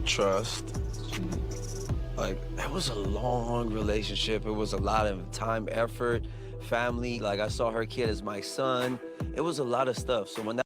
Trust. Like, it was a long relationship. It was a lot of time, effort, family. Like, I saw her kid as my son. It was a lot of stuff. So when that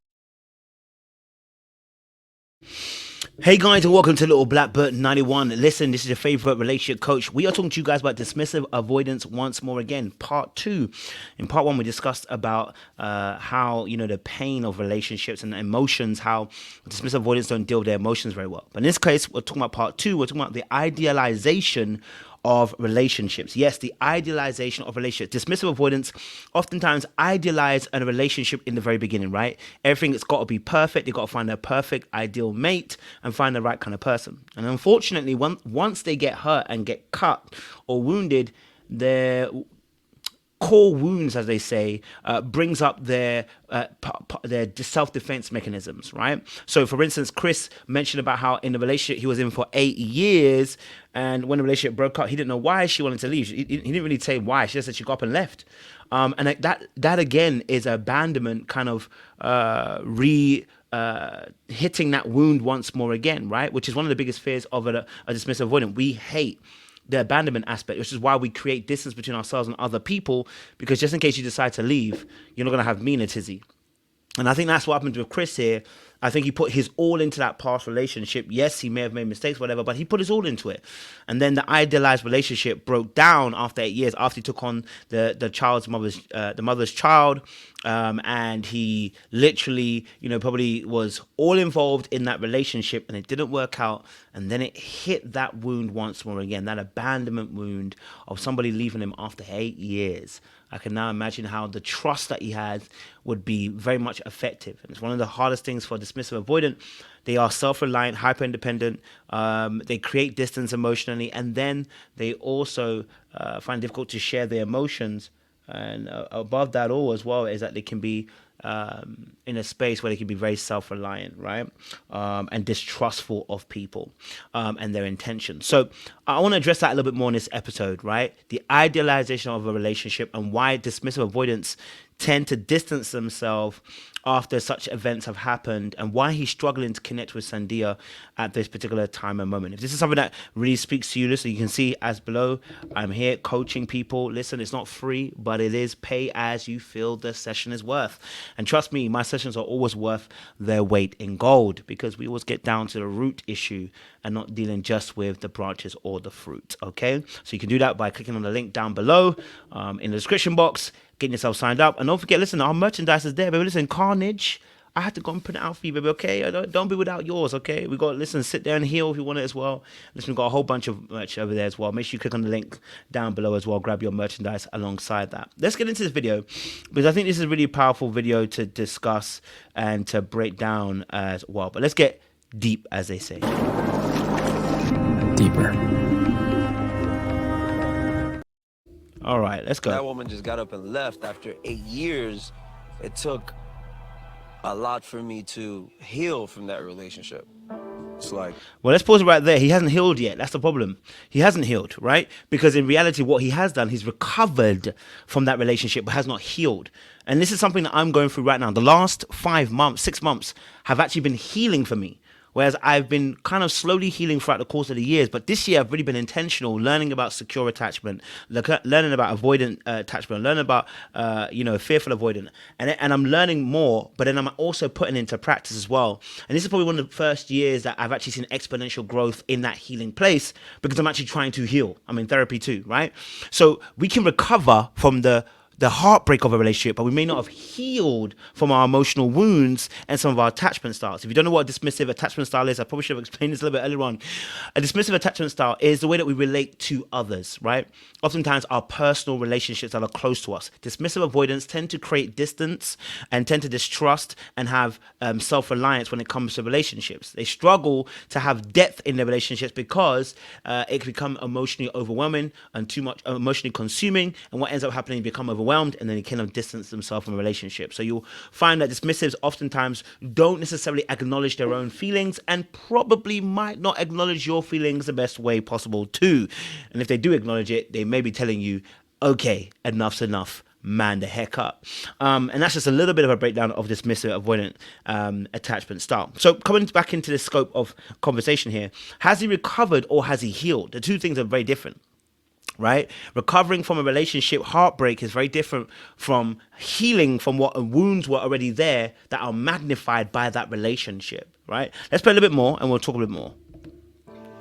Hey guys, and welcome to Little Blackbird 91. Listen, this is your favorite relationship coach. We are talking to you guys about dismissive avoidance once more again, part 2. In part 1, we discussed about how, the pain of relationships and emotions, how dismissive avoidance don't deal with their emotions very well. But in this case, we're talking about part 2. We're talking about the idealization of relationships. Yes, the idealization of relationships. Dismissive avoidance oftentimes idealize a relationship in the very beginning, right? Everything has got to be perfect. You've got to find a perfect ideal mate and find the right kind of person. And unfortunately, once they get hurt and get cut or wounded, their core wounds, as they say, brings up their self-defense mechanisms, right? So, for instance, Chris mentioned about how in the relationship he was in for 8 years, and when the relationship broke up, he didn't know why she wanted to leave. He didn't really say why. She just said she got up and left. And that again is abandonment, kind of hitting that wound once more again, right? Which is one of the biggest fears of a dismissive avoidant. We hate the abandonment aspect, which is why we create distance between ourselves and other people, because just in case you decide to leave, you're not going to have me in a tizzy. And I think that's what happened with Chris here. I think he put his all into that past relationship. Yes, he may have made mistakes, whatever, but he put his all into it. And then the idealized relationship broke down after 8 years, after he took on the mother's child, and he literally, probably was all involved in that relationship, and it didn't work out. And then it hit that wound once more again, that abandonment wound of somebody leaving him after 8 years. I can now imagine how the trust that he had would be very much effective. And it's one of the hardest things for a dismissive avoidant. They are self-reliant, hyper-independent. They create distance emotionally, and then they also find it difficult to share their emotions. And above that all as well is that they can be in a space where they can be very self-reliant, right? And distrustful of people and their intentions. So I want to address that a little bit more in this episode, right? The idealization of a relationship and why dismissive avoidants tend to distance themselves after such events have happened, and why he's struggling to connect with Sandia at this particular time and moment. If this is something that really speaks to you, listen, you can see as below, I'm here coaching people. Listen, it's not free, but it is pay as you feel the session is worth. And trust me, my sessions are always worth their weight in gold, because we always get down to the root issue and not dealing just with the branches or the fruit, okay? So you can do that by clicking on the link down below in the description box, getting yourself signed up. And don't forget, listen, our merchandise is there, baby. Listen, Carnage, I had to go and print it out for you, baby, okay? Don't be without yours, okay? We got, listen, sit there and heal if you want it as well. Listen, we've got a whole bunch of merch over there as well. Make sure you click on the link down below as well. Grab your merchandise alongside that. Let's get into this video, because I think this is a really powerful video to discuss and to break down as well. But let's get deep, as they say. Deeper. All right, let's go. That woman just got up and left after 8 years. It took a lot for me to heal from that relationship. It's like, well, let's pause it right there. He hasn't healed yet. That's the problem. He hasn't healed, right? Because in reality, what he has done, he's recovered from that relationship, but has not healed. And this is something that I'm going through right now. The last 5 months, 6 months have actually been healing for me. Whereas I've been kind of slowly healing throughout the course of the years. But this year I've really been intentional, learning about secure attachment, learning about avoidant attachment, learning about, fearful avoidant. And I'm learning more, but then I'm also putting into practice as well. And this is probably one of the first years that I've actually seen exponential growth in that healing place, because I'm actually trying to heal. I'm in therapy too, right? So we can recover from the heartbreak of a relationship, but we may not have healed from our emotional wounds and some of our attachment styles. If you don't know what a dismissive attachment style is, I probably should have explained this a little bit earlier on. A dismissive attachment style is the way that we relate to others, right? Oftentimes our personal relationships that are close to us. Dismissive avoidants tend to create distance and tend to distrust and have self-reliance when it comes to relationships. They struggle to have depth in their relationships because it can become emotionally overwhelming and too much emotionally consuming, and what ends up happening, become overwhelmed, and then they kind of distance themselves from a relationship. So you'll find that dismissives oftentimes don't necessarily acknowledge their own feelings, and probably might not acknowledge your feelings the best way possible too. And if they do acknowledge it, they may be telling you, okay, enough's enough. man the heck up. And that's just a little bit of a breakdown of dismissive avoidant attachment style. So coming back into the scope of conversation here, has he recovered or has he healed? The two things are very different. Right? Recovering from a relationship heartbreak is very different from healing from what wounds were already there that are magnified by that relationship, right? Let's play a little bit more and we'll talk a bit more.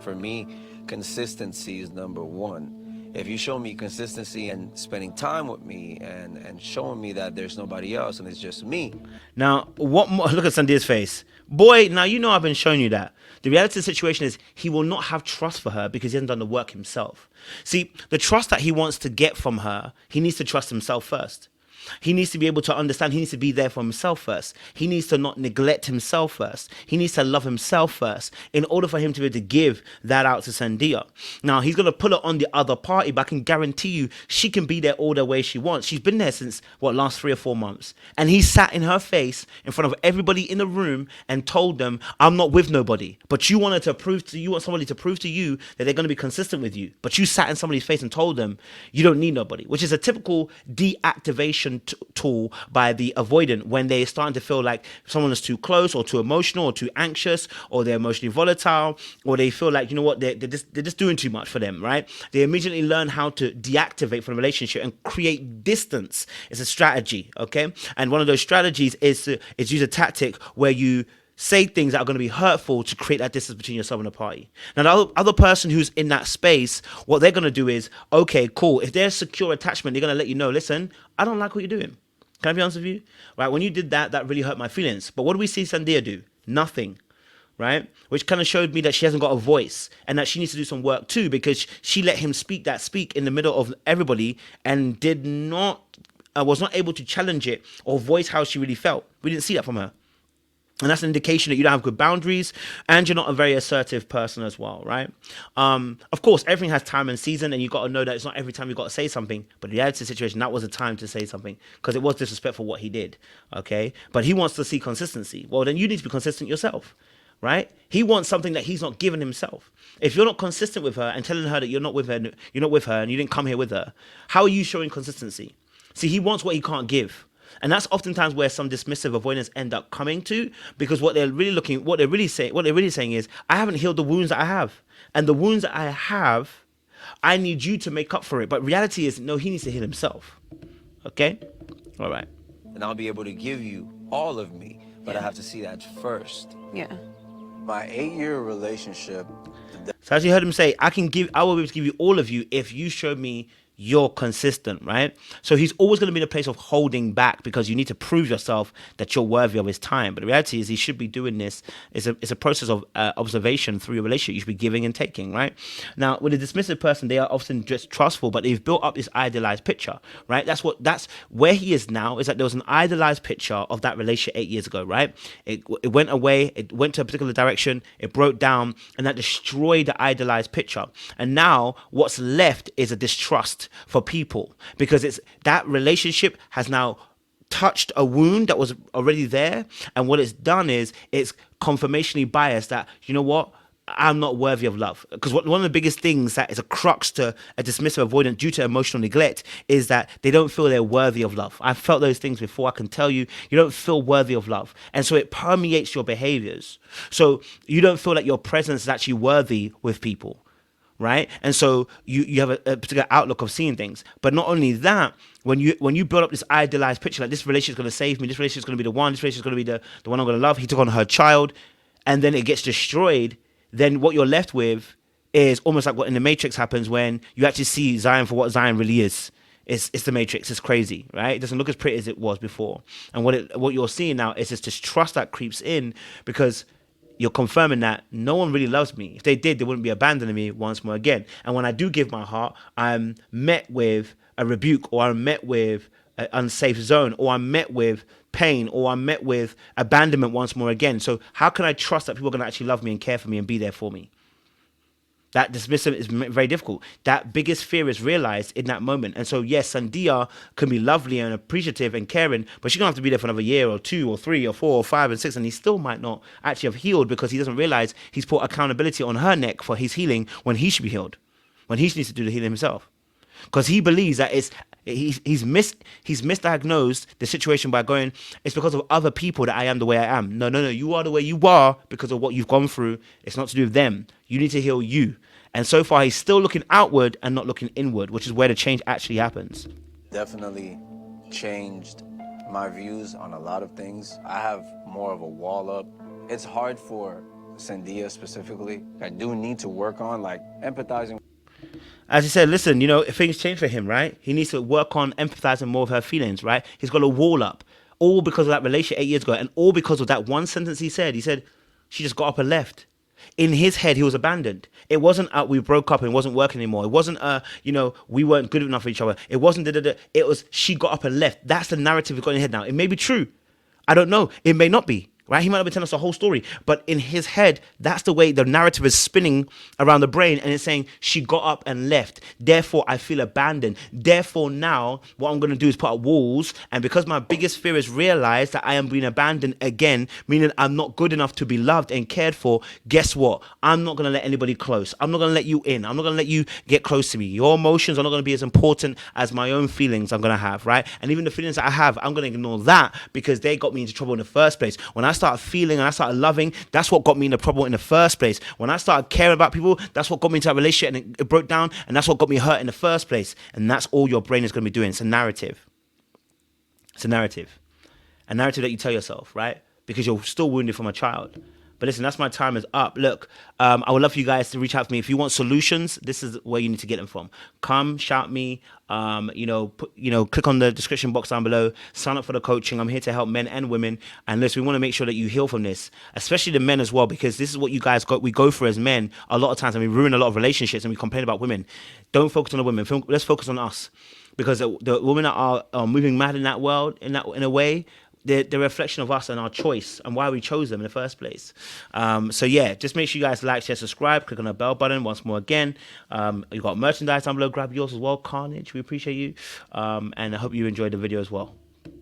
For me, consistency is number one. If you show me consistency and spending time with me and showing me that there's nobody else and it's just me. Now, what more? Look at Sandia's face. Boy, now you know I've been showing you that. The reality of the situation is he will not have trust for her because he hasn't done the work himself. See, the trust that he wants to get from her, he needs to trust himself first. He needs to be able to understand. He needs to be there for himself first. He needs to not neglect himself first. He needs to love himself first in order for him to be able to give that out to Sandia. Now, he's going to put it on the other party, but I can guarantee you she can be there all the way she wants. She's been there since, last 3 or 4 months. And he sat in her face in front of everybody in the room and told them, I'm not with nobody. But you want somebody to prove to you that they're going to be consistent with you. But you sat in somebody's face and told them you don't need nobody, which is a typical deactivation tool by the avoidant when they're starting to feel like someone is too close or too emotional or too anxious or they're emotionally volatile or they feel like, they're just doing too much for them, right? They immediately learn how to deactivate from the relationship and create distance. It's a strategy, okay? And one of those strategies is use a tactic where you say things that are going to be hurtful to create that distance between yourself and the party. Now, the other person who's in that space, what they're going to do is, okay, cool. If they're secure attachment, they're going to let you know, listen, I don't like what you're doing. Can I be honest with you? Right? When you did that, that really hurt my feelings. But what do we see Sandia do? Nothing. Right? Which kind of showed me that she hasn't got a voice and that she needs to do some work too, because she let him speak in the middle of everybody and was not able to challenge it or voice how she really felt. We didn't see that from her. And that's an indication that you don't have good boundaries and you're not a very assertive person as well, right? Of course, everything has time and season, and you've got to know that it's not every time you've got to say something. But the reality of the situation, that was a time to say something because it was disrespectful what he did, okay? But he wants to see consistency. Well, then you need to be consistent yourself, right? He wants something that he's not given himself. If you're not consistent with her and telling her that you're not with her and you didn't come here with her, how are you showing consistency? See, he wants what he can't give. And that's oftentimes where some dismissive avoidants end up coming to, because what they're really saying is, I haven't healed the wounds that I have. And the wounds that I have, I need you to make up for it. But reality is, no, he needs to heal himself. Okay? All right. And I'll be able to give you all of me, but I have to see that first. Yeah. My 8-year relationship. So as you heard him say, I will be able to give you all of you if you show me you're consistent, right? So he's always going to be in a place of holding back because you need to prove yourself that you're worthy of his time. But the reality is he should be doing this. It's a process of observation through your relationship. You should be giving and taking, right? Now, with a dismissive person, they are often just trustful, but they've built up this idealized picture, right? That's where he is now, is that there was an idealized picture of that relationship 8 years ago, right? It went away. It went to a particular direction. It broke down, and that destroyed the idealized picture. And now what's left is a distrust for people, because that relationship has now touched a wound that was already there, and what it's done is it's confirmationally biased that, you know what, I'm not worthy of love. Because one of the biggest things that is a crux to a dismissive avoidant due to emotional neglect is that they don't feel they're worthy of love. I've felt those things before. I can tell you, you don't feel worthy of love. And so it permeates your behaviors. So you don't feel like your presence is actually worthy with people. Right? And so you have a particular outlook of seeing things. But not only that, when you build up this idealized picture, like this relationship is going to save me, this relationship is going to be the one, this relationship is going to be the one I'm going to love. He took on her child, and then it gets destroyed. Then what you're left with is almost like what in the Matrix happens when you actually see Zion for what Zion really is. It's the Matrix. It's crazy, right? It doesn't look as pretty as it was before. And what you're seeing now is this distrust that creeps in, because you're confirming that no one really loves me. If they did, they wouldn't be abandoning me once more again. And when I do give my heart, I'm met with a rebuke, or I'm met with an unsafe zone, or I'm met with pain, or I'm met with abandonment once more again. So how can I trust that people are going to actually love me and care for me and be there for me? That dismissive is very difficult. That biggest fear is realized in that moment. And so, yes, Sandia can be lovely and appreciative and caring, but she's going to have to be there for another year or 2 or 3 or 4 or 5 and 6, and he still might not actually have healed because he doesn't realize he's put accountability on her neck for his healing when he should be healed, when he needs to do the healing himself. Because he believes that He's misdiagnosed the situation by going, it's because of other people that I am the way I am. No, you are the way you are because of what you've gone through. It's not to do with them. You need to heal you. And so far, he's still looking outward and not looking inward, which is where the change actually happens. Definitely changed my views on a lot of things. I have more of a wall up. It's hard for Sandia specifically. I do need to work on like empathizing. As he said, listen, things change for him, right? He needs to work on empathizing more of her feelings, right? He's got a wall up, all because of that relationship 8 years ago, and all because of that one sentence he said. He said, she just got up and left. In his head, he was abandoned. It wasn't we broke up and it wasn't working anymore. It wasn't we weren't good enough for each other. It wasn't It was she got up and left. That's the narrative we've got in his head now. It may be true. I don't know. It may not be. Right? He might not be telling us the whole story, but in his head, that's the way the narrative is spinning around the brain, and it's saying she got up and left. Therefore, I feel abandoned. Therefore, now what I'm going to do is put up walls, and because my biggest fear is realized that I am being abandoned again, meaning I'm not good enough to be loved and cared for. Guess what? I'm not going to let anybody close. I'm not going to let you in. I'm not going to let you get close to me. Your emotions are not going to be as important as my own feelings I'm going to have, right? And even the feelings that I have, I'm going to ignore that because they got me into trouble in the first place. When I started feeling and I started loving, that's what got me in the problem in the first place. When I started caring about people, that's what got me into that relationship and it broke down, and that's what got me hurt in the first place. And that's all your brain is going to be doing. It's a narrative. It's a narrative. A narrative that you tell yourself, right? Because you're still wounded from a child. But listen, that's my time is up. Look, I would love for you guys to reach out to me. If you want solutions, this is where you need to get them from. Come, shout me, click on the description box down below, sign up for the coaching. I'm here to help men and women. And listen, we want to make sure that you heal from this, especially the men as well, because this is what you guys we go through as men a lot of times, and we ruin a lot of relationships and we complain about women. Don't focus on the women. Let's focus on us, because the women that are moving mad in that world, in a way, they're a reflection of us and our choice and why we chose them in the first place. So yeah, just make sure you guys like, share, subscribe, click on the bell button once more again. You've got merchandise down below, grab yours as well. Carnage, we appreciate you. And I hope you enjoyed the video as well.